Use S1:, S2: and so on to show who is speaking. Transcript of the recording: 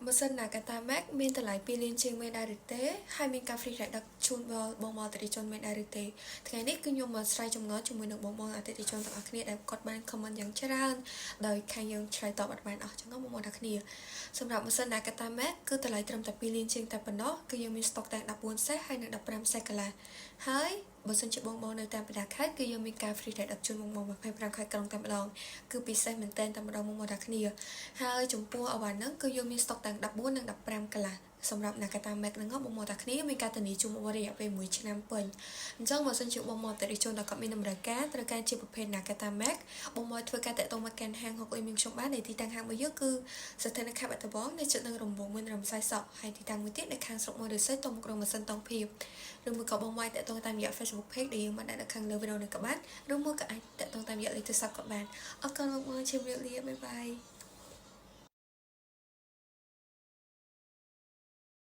S1: Một sân là cái ta mát min từ lại pi liên trên men đa được tế hai min cà phê lại đặc chun vào bong mò từ chôn men đa được tếថ្ងៃនេះគឺខ្ញុំមកស្រ័យចម្ងល់ជាមួយនឹងបងប្អូនអតិថិជនទាំងអស់គ្នាដែលគាត់បាន comment យ៉ាងច្រើនដោយខាងយើងឆ្លើយតបអត់បានអស់ចឹងបងប្អូនទាំងគ្នាសម្រាប់ម៉ាស៊ីន Nakata Max គឺតម្លៃត្រឹមតែ2លានជាងតែប៉ុណ្ណោះគឺយើងមាន stock តែ14សេសហើយនិង15សេសកន្លះហើយបើសិនជាបងប្អូននៅតាមបណ្ដាខេត្តគឺយើងមានការ free ride ដាក់ជូនបងប្អូន25ខេត្តក្រុងតែម្ដងគឺពិសេសមែនទែនតែម្ដងបងប្អូនទាំងគ្នាហើយចំពោះអវ៉ាន់ហ្នឹងគឺយើងមាន stock ទាំង14និង15កន្លះសម្រាប់ Nakata Max ហ្នឹងបងប្អូនទាំងគ្នាមានការធានាជូនបងប្អូនរយៈពេល1ឆ្នាំពេញអញ្ចឹងបើសិនជាបងប្អូនតេរីជនដែលគាត់មានតម្រូវការត្រូវការជាប្រភេទ Nakata Max បងប្អូនធ្វើការតាក់ទងមកកាន់ហាងហុកអ៊ីមានខ្ញុំបានដែលទីតាំងហាងរបស់យើងគឺស្ថិតនៅខេត្តបាត់ដំបងនៅជិតនឹងរំវងមានរំសាយសក់ហើយទីតាំងមួយទៀតនៅខាងស្រុកមួយរិស័យតមុខរងម៉ាស៊ីនតង់ភាពឬមួយក៏បងប្អូនតាក់ទងតាមរយៈ Facebook Page ដែលយើងបានដាក់នៅខាងលើវីដេអូនេះក៏បានឬមួយក៏អាចតាក់ទងតាមរយៈលេខទូរស័ព្ទក៏បានអរគុណបងប្អូនជម្រាបលាបាយបាយ